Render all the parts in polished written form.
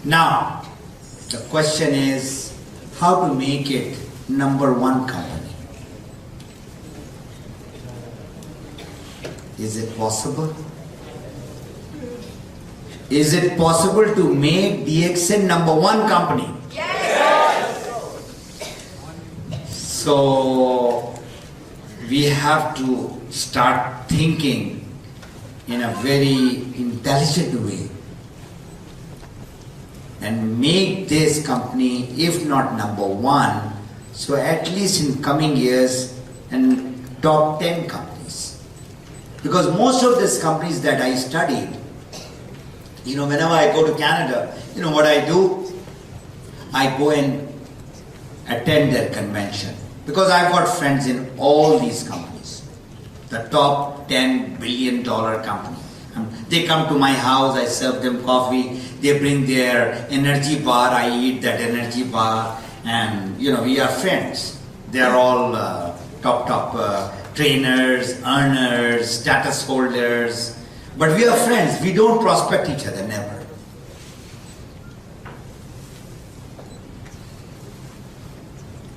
Now, the question is how to make it number one company. Is it possible? Is it possible to make DXN number one company? Yes! So, we have to start thinking in a very intelligent way and make this company, if not number one, so at least in coming years, and top 10 companies. Because most of these companies that I studied, whenever I go to Canada, what I do? I go and attend their convention. Because I've got friends in all these companies. The top $10 billion company. They come to my house, I serve them coffee, they bring their energy bar, I eat that energy bar, and we are friends. They are all top trainers, earners, status holders, but we are friends. We don't prospect each other, never.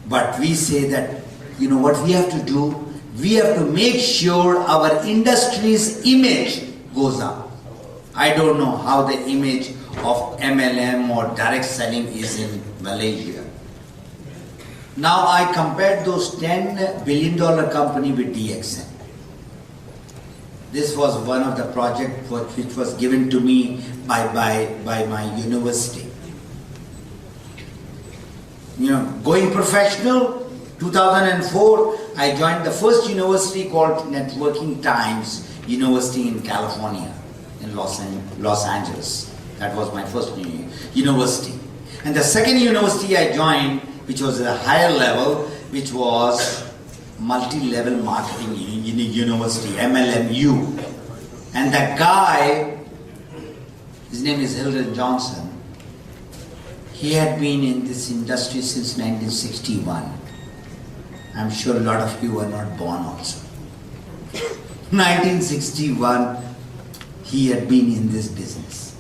But we say that, what we have to do? We have to make sure our industry's image goes up. I don't know how the image of MLM or direct selling is in Malaysia. Now I compared those $10 billion company with DXN. This was one of the projects which was given to me by my university. Going professional, 2004, I joined the first university called Networking Times University in California, in Los Angeles. That was my first university. And the second university I joined, which was at a higher level, which was multi-level marketing university, MLMU. And that guy, his name is Hilton Johnson, he had been in this industry since 1961. I'm sure a lot of you were not born also. 1961, he had been in this business.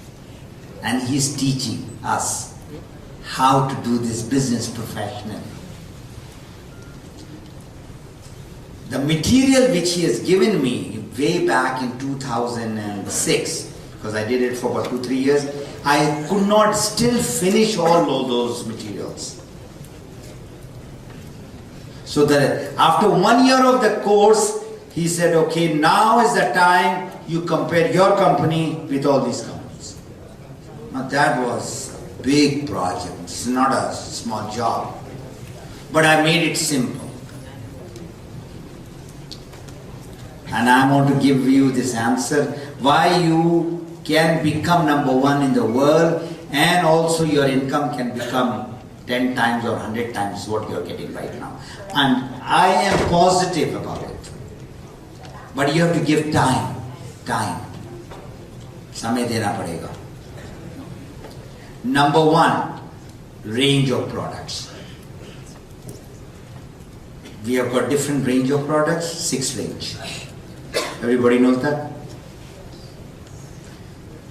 And he's teaching us how to do this business professionally. The material which he has given me way back in 2006, because I did it for about 2-3 years, I could not still finish all of those materials. So that after 1 year of the course, he said, okay, now is the time you compare your company with all these companies. Now that was a big project. It's not a small job. But I made it simple. And I want to give you this answer, why you can become number one in the world, and also your income can become 10 times or 100 times what you're getting right now. And I am positive about it. But you have to give time. Samay dena padega. Number one, range of products. We have got different range of products, 6 range. Everybody knows that?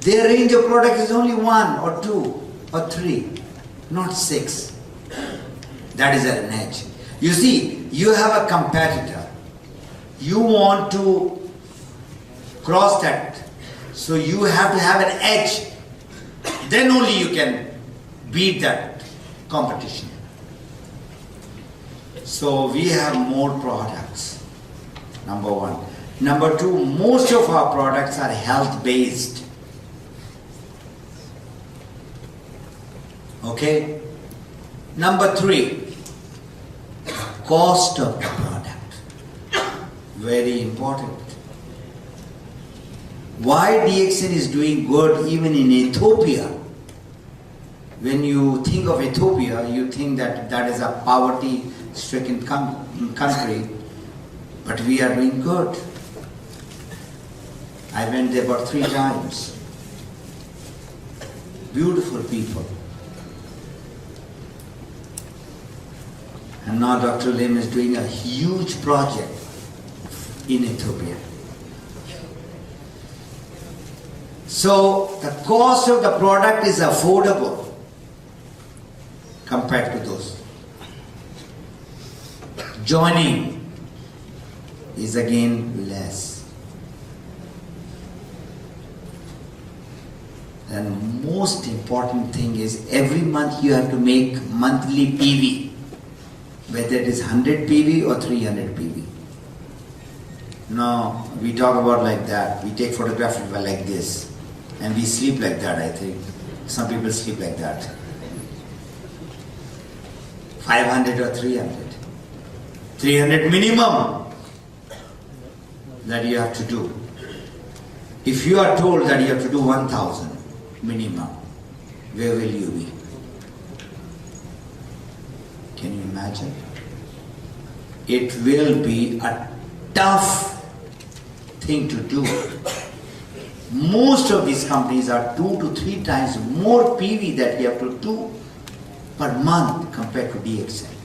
Their range of products is only 1 or 2 or 3, not 6. That is an edge. You see, you have a competitor. You want to cross that. So you have to have an edge. Then only you can beat that competition. So we have more products. Number one. Number two, most of our products are health-based. Okay? Number three, cost of the product. Very important. Why DXN is doing good even in Ethiopia? When you think of Ethiopia, you think that that is a poverty-stricken country, but we are doing good. I went there about 3 times. Beautiful people. And now Dr. Lim is doing a huge project in Ethiopia. So the cost of the product is affordable. compared to those. Joining is again less. And most important thing is every month you have to make monthly PV, whether it is 100 PV or 300 PV. No, we talk about like that. We take photographs like this, and we sleep like that. I think some people sleep like that. 500 or 300. 300 minimum that you have to do. If you are told that you have to do 1,000 minimum, where will you be? Can you imagine? It will be a tough thing to do. Most of these companies are 2 to 3 times more PV that you have to do per month compared to DXN.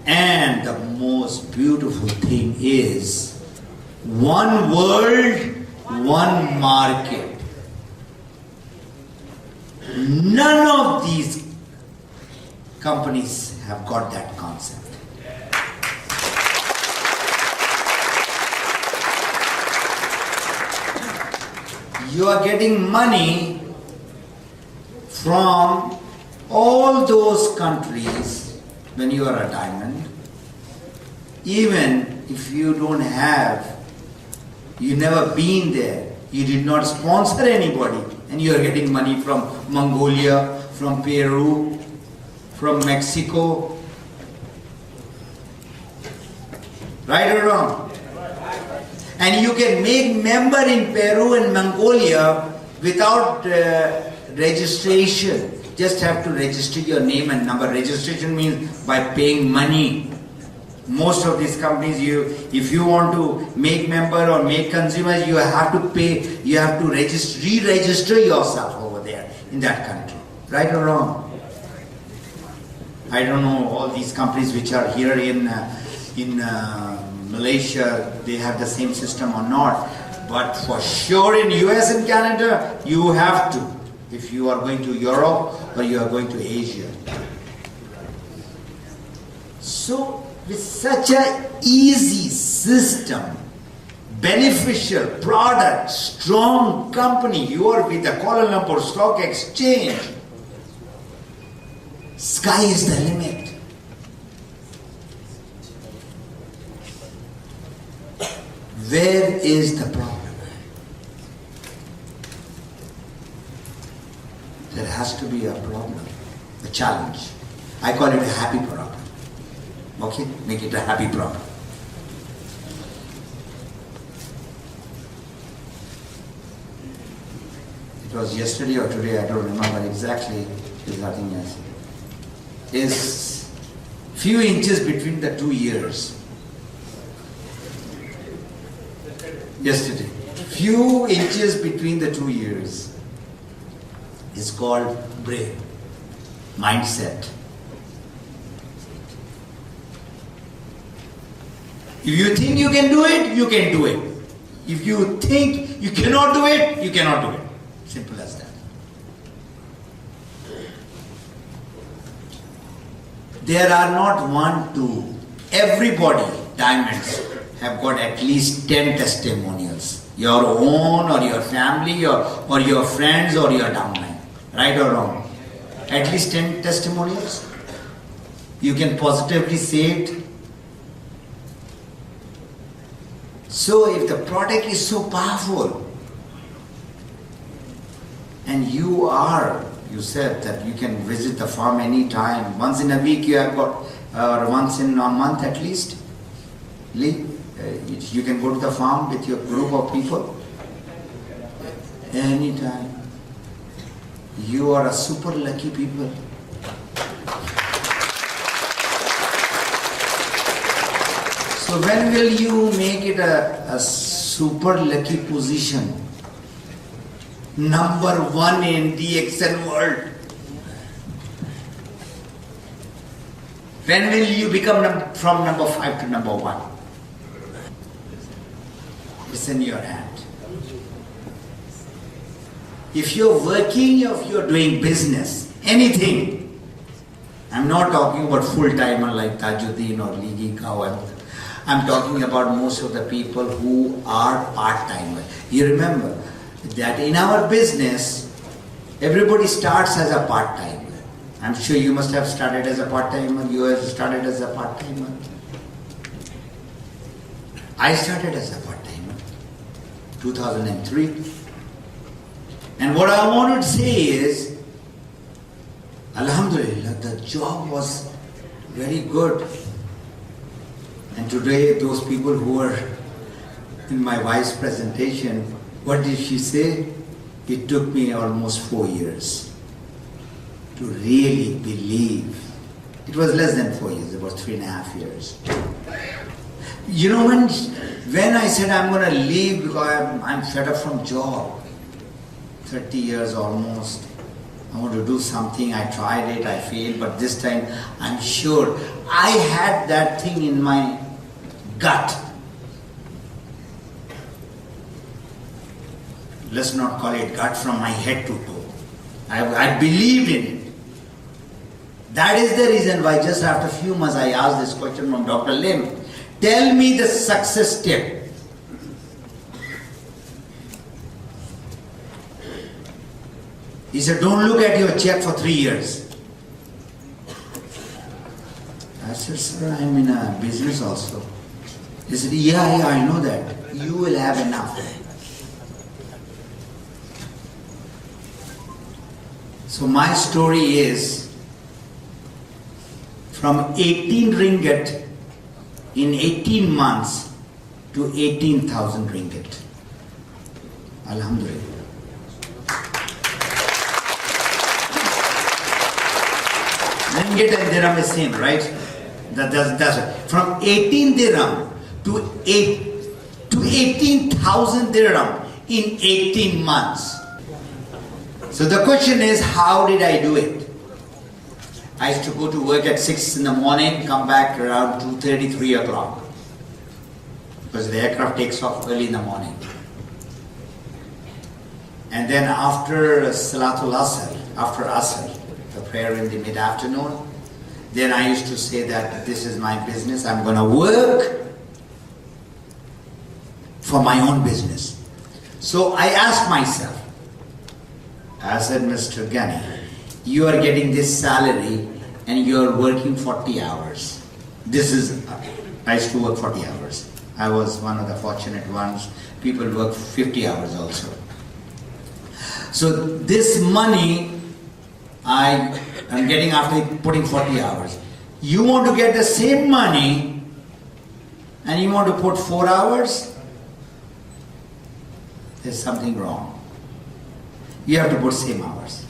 And the most beautiful thing is one world, one market. None of these companies have got that concept. You are getting money from all those countries when you are a diamond. Even if you don't have, you never been there, you did not sponsor anybody, and you are getting money from Mongolia, from Peru, from Mexico. Right or wrong? And you can make member in Peru and Mongolia without registration. Just have to register your name and number. Registration means by paying money. Most of these companies, if you want to make member or make consumers, you have to pay, you have to re-register yourself over there in that country. Right or wrong? I don't know all these companies which are here in Malaysia, they have the same system or not. But for sure in US and Canada, you have to. If you are going to Europe or you are going to Asia. So, with such an easy system, beneficial product, strong company, you are with the Kuala Lumpur Stock Exchange. Sky is the limit. Where is the problem? There has to be a problem, a challenge. I call it a happy problem. Okay, make it a happy problem. It was yesterday or today, I don't remember exactly. There's nothing else. Is few inches between the 2 years. Yesterday, few inches between the 2 years is called brain, mindset. If you think you can do it, you can do it. If you think you cannot do it, you cannot do it. Simple as that. There are not 1, 2. Everybody, diamonds, have got at least 10 testimonials. Your own or your family or your friends or your downline. Right or wrong? At least 10 testimonials. You can positively say it. So if the product is so powerful and you said that you can visit the farm anytime, once in a week you have got, or once in a month at least, you can go to the farm with your group of people anytime. You are a super lucky people. So when will you make it a super lucky position? Number 1 in DXN world. When will you become from number 5 to number 1? It's in your hand. If you're working, if you're doing business, anything, I'm not talking about full-timer like Tajuddin or Ligi Kawan. I'm talking about most of the people who are part-timer. You remember that in our business, everybody starts as a part-timer. I'm sure you must have started as a part-timer. You have started as a part-timer. I started as a part-timer, 2003. And what I want to say is, Alhamdulillah, the job was very good. And today, those people who were in my wife's presentation, what did she say? It took me almost 4 years to really believe. It was less than 4 years, about 3.5 years. You know, when I said I'm going to leave because I'm fed up from job, 30 years almost, I want to do something, I tried it, I failed, but this time I'm sure I had that thing in my gut. Let's not call it gut, from my head to toe. I believed in it. That is the reason why just after a few months I asked this question from Dr. Lim. Tell me the success tip. He said, don't look at your check for 3 years. I said, sir, I'm in a business also. He said, yeah, I know that. You will have enough. So my story is, from 18 ringgit in 18 months to 18,000 ringgit. Alhamdulillah. Ringgit and dirham is same, right? That's it. From 18 dirham to 18,000 dirham in 18 months. So the question is, how did I do it? I used to go to work at 6 in the morning, come back around 2:30, 3 o'clock. Because the aircraft takes off early in the morning. And then after Salatul Asr, after Asr, the prayer in the mid-afternoon, then I used to say that this is my business, I'm going to work for my own business. So I asked myself, I said, Mr. Ghani, you are getting this salary and you are working 40 hours. I used to work 40 hours. I was one of the fortunate ones. People work 50 hours also. So this money I am getting after putting 40 hours. You want to get the same money and you want to put 4 hours? There's something wrong. You have to put same hours.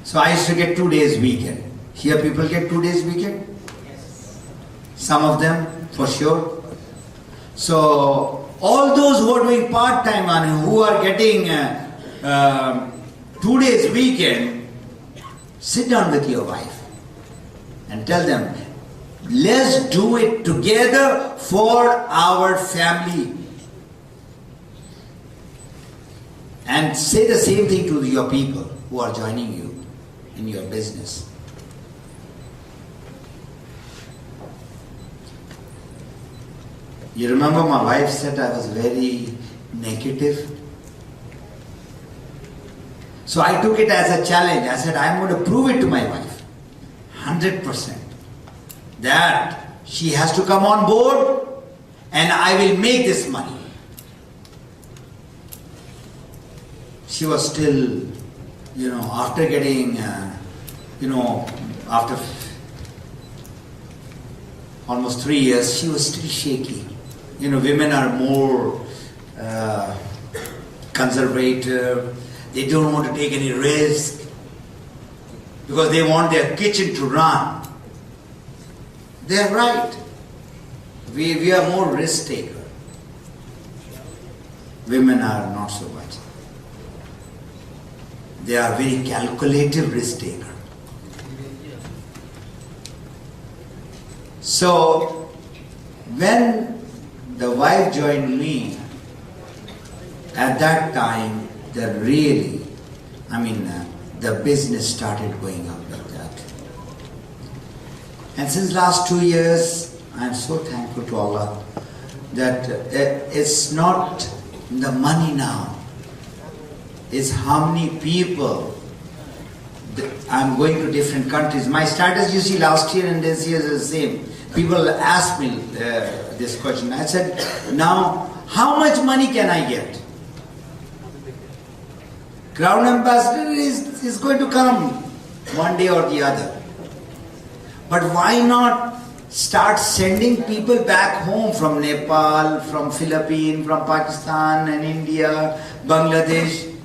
So I used to get 2 days weekend. Here people get 2 days weekend? Yes. Some of them, for sure. So all those who are doing part-time and who are getting 2 days weekend, sit down with your wife and tell them, let's do it together for our family. And say the same thing to your people who are joining you in your business. You remember my wife said I was very negative. So I took it as a challenge. I said, I'm going to prove it to my wife, 100%, that she has to come on board and I will make this money. She was still, after getting, after almost 3 years, she was still shaky. Women are more conservative. They don't want to take any risk because they want their kitchen to run. They're right. We are more risk taker. Women are not so much. They are very calculative risk taker. So when the wife joined me, at that time the business started going up like that. And since last 2 years, I am so thankful to Allah that it's not the money now, it's how many people. I'm going to different countries. My status, you see, last year and this year is the same. People ask me this question. I said, now, how much money can I get? Crown Ambassador is going to come one day or the other. But why not start sending people back home from Nepal, from Philippines, from Pakistan and India, Bangladesh?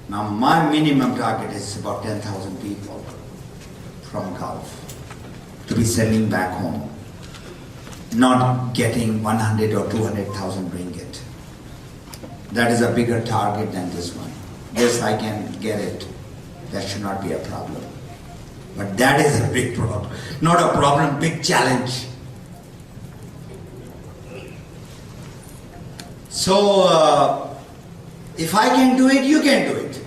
Now my minimum target is about 10,000 people from Gulf to be sending back home, not getting 100 or 200,000 ringgit. That is a bigger target than this one. Yes, I can get it. That should not be a problem. But that is a big problem. Not a problem, big challenge. So, if I can do it, you can do it.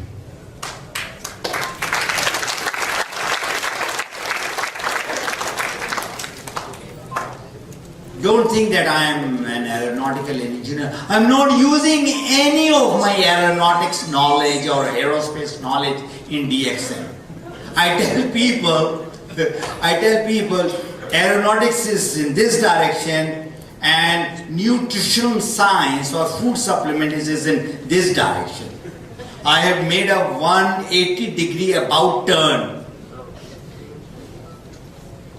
Don't think that I am an aeronautical engineer. I am not using any of my aeronautics knowledge or aerospace knowledge in DXN. I tell people, aeronautics is in this direction and nutritional science or food supplement is in this direction. I have made a 180-degree about turn.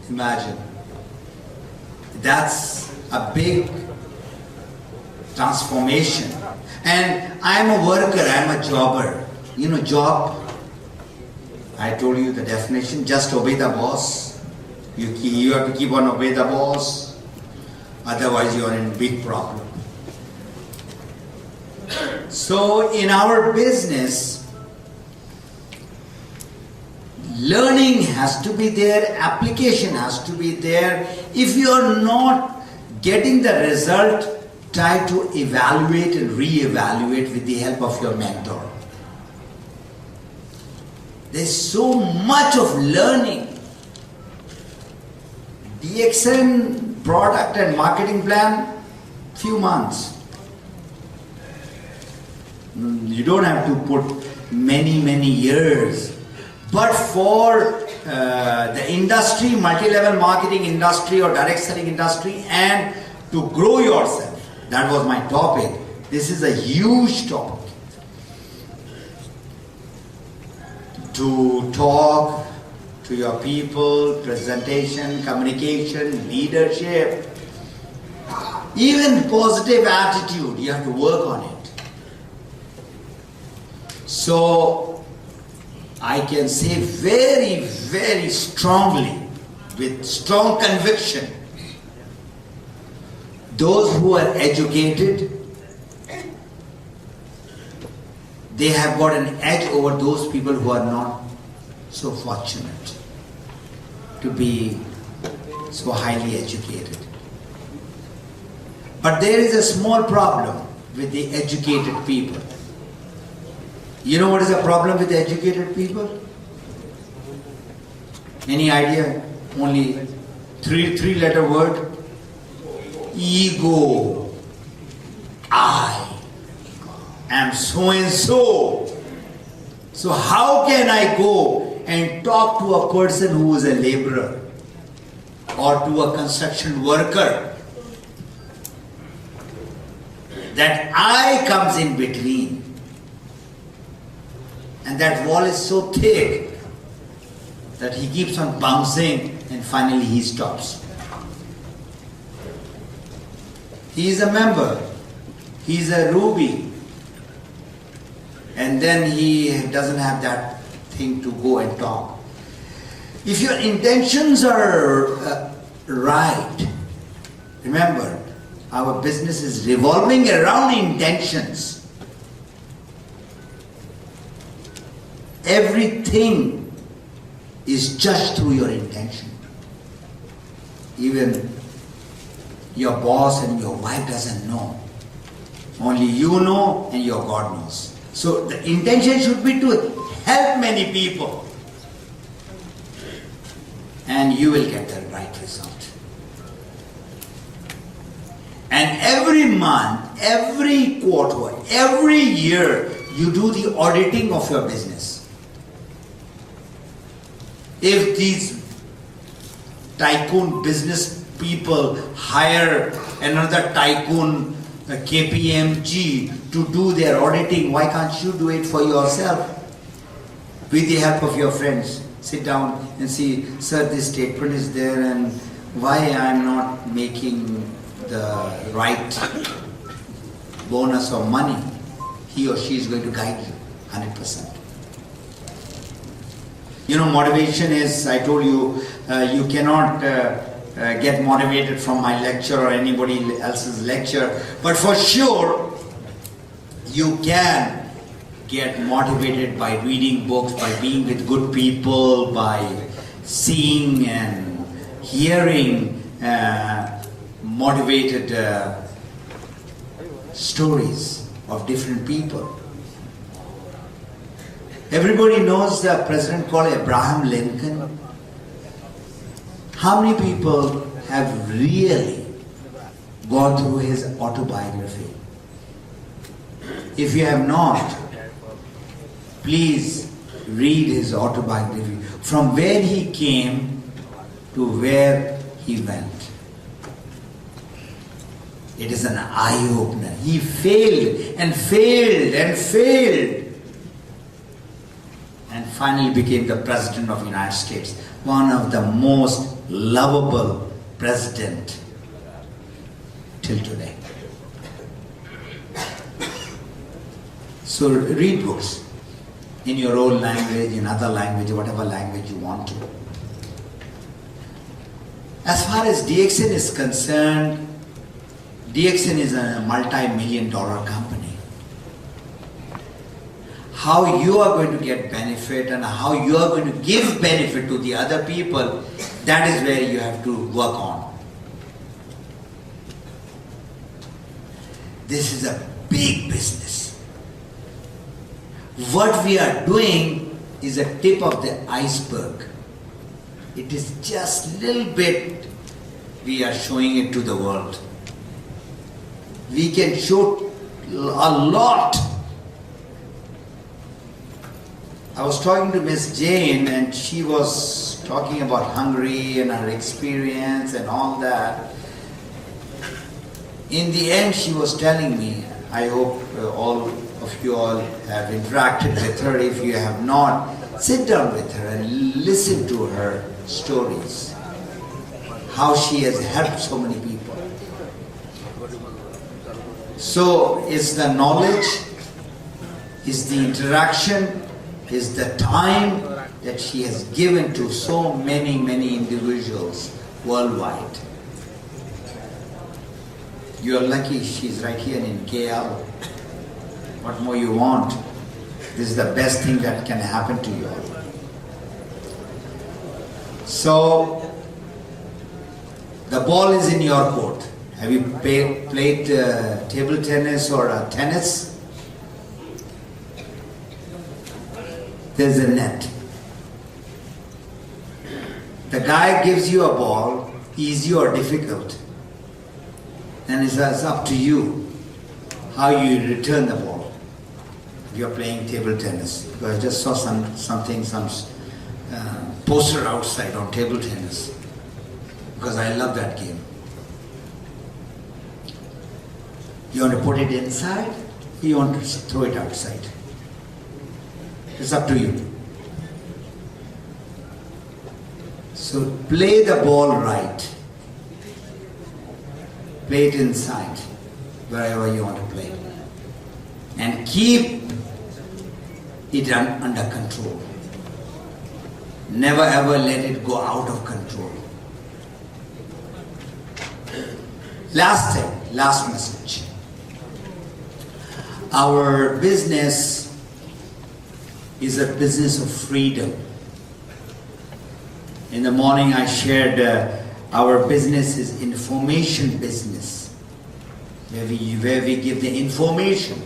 Imagine. That's a big transformation. And I am a worker, I am a jobber. You know, job, I told you the definition, just obey the boss. You have to keep on obey the boss, otherwise you are in big problem. So in our business, learning has to be there, application has to be there. If you are not getting the result, try to evaluate and re-evaluate with the help of your mentor. There's so much of learning. DXN product and marketing plan, few months. You don't have to put many years. But for the industry, multi-level marketing industry or direct selling industry, and to grow yourself, that was my topic. This is a huge topic. To talk to your people, presentation, communication, leadership, even positive attitude, you have to work on it. So, I can say very strongly, with strong conviction, those who are educated, they have got an edge over those people who are not so fortunate to be so highly educated. But there is a small problem with the educated people. You know what is the problem with the educated people? Any idea? Only three-letter word. Ego. I am so and so. So how can I go and talk to a person who is a laborer or to a construction worker? That I comes in between. And that wall is so thick that he keeps on bouncing and finally he stops. He is a member. He is a Ruby. And then he doesn't have that thing to go and talk. If your intentions are right, remember, our business is revolving around intentions. Everything is judged through your intention. Even your boss and your wife doesn't know. Only you know and your God knows. So the intention should be to help many people. And you will get the right result. And every month, every quarter, every year, you do the auditing of your business. If these tycoon business people hire another tycoon, KPMG, to do their auditing, why can't you do it for yourself? With the help of your friends. Sit down and see, sir, this statement is there and why I am not making the right bonus or money. He or she is going to guide you 100%. You know, motivation is, I told you, you cannot get motivated from my lecture or anybody else's lecture, but for sure you can get motivated by reading books, by being with good people, by seeing and hearing motivated stories of different people. Everybody knows the president called Abraham Lincoln. How many people have really gone through his autobiography? If you have not, please read his autobiography, from where he came to where he went. It is an eye-opener. He failed and failed and failed, and finally became the President of the United States, one of the most lovable president till today. So read books in your own language, in other language, whatever language you want to. As far as DXN is concerned, DXN is a multi-million-dollar company. How you are going to get benefit and how you are going to give benefit to the other people, that is where you have to work on. This is a big business. What we are doing is a tip of the iceberg. It is just a little bit we are showing it to the world. We can show a lot. I was talking to Miss Jane and she was talking about Hungary and her experience and all that. In the end, she was telling me, I hope all of you all have interacted with her. If you have not, sit down with her and listen to her stories. How she has helped so many people. So it's the knowledge, is the interaction, is the time that she has given to so many individuals worldwide. You are lucky she's right here in KL. What more you want? This is the best thing that can happen to you all. So, the ball is in your court. Have you played table tennis or tennis? There's a net. The guy gives you a ball, easy or difficult, and it's up to you how you return the ball. If you're playing table tennis, because I just saw some poster outside on table tennis, because I love that game. You want to put it inside, or you want to throw it outside? It's up to you. So play the ball right. Play it inside, wherever you want to play. And keep it under control. Never ever let it go out of control. Last thing, last message. Our business is a business of freedom. In the morning I shared our business is information business. where we give the information.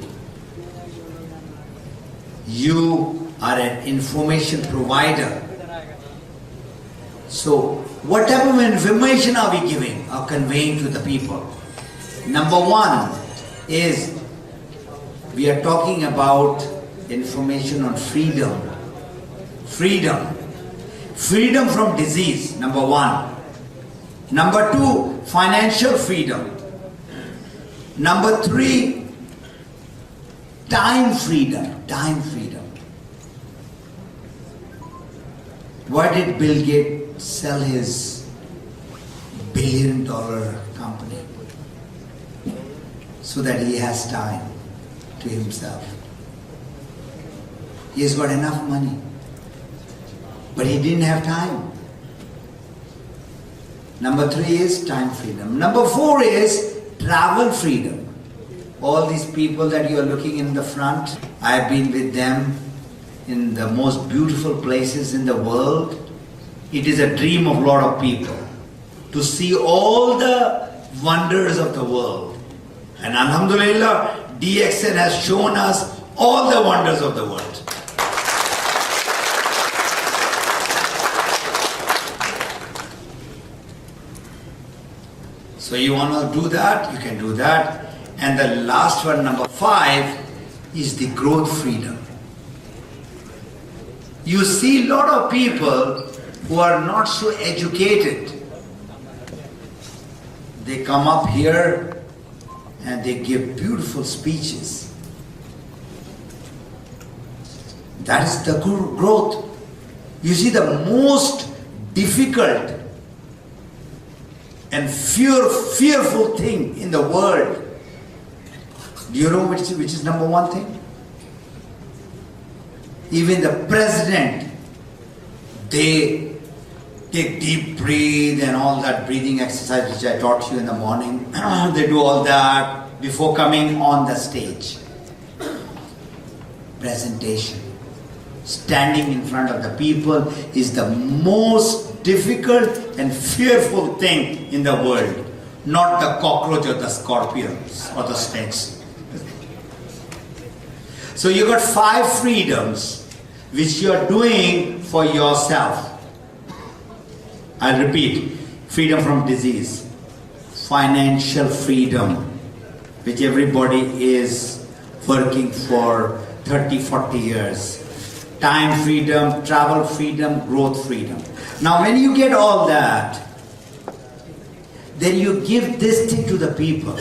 You are an information provider. So, what type of information are we giving or conveying to the people? Number one is we are talking about information on freedom. Freedom. Freedom from disease, number one. Number two, financial freedom. Number three, time freedom. Time freedom. Why did Bill Gates sell his billion-dollar company? So that he has time to himself. He has got enough money, but he didn't have time. Number three is time freedom. Number four is travel freedom. All these people that you are looking in the front, I have been with them in the most beautiful places in the world. It is a dream of a lot of people to see all the wonders of the world. And Alhamdulillah, DXN has shown us all the wonders of the world. So you want to do that, you can do that. And the last one, number 5, is the growth freedom. You see a lot of people who are not so educated. They come up here and they give beautiful speeches. That is the growth. You see, the most difficult and fearful thing in the world, do you know which is number one thing? Even the president, they take deep breathe and all that breathing exercise which I taught you in the morning. They do all that before coming on the stage. Presentation. Standing in front of the people is the most difficult and fearful thing in the world. Not the cockroach or the scorpions or the snakes. So you got 5 freedoms which you are doing for yourself. I repeat, freedom from disease, financial freedom, which everybody is working for 30, 40 years, time freedom, travel freedom, growth freedom. Now when you get all that, then you give this thing to the people.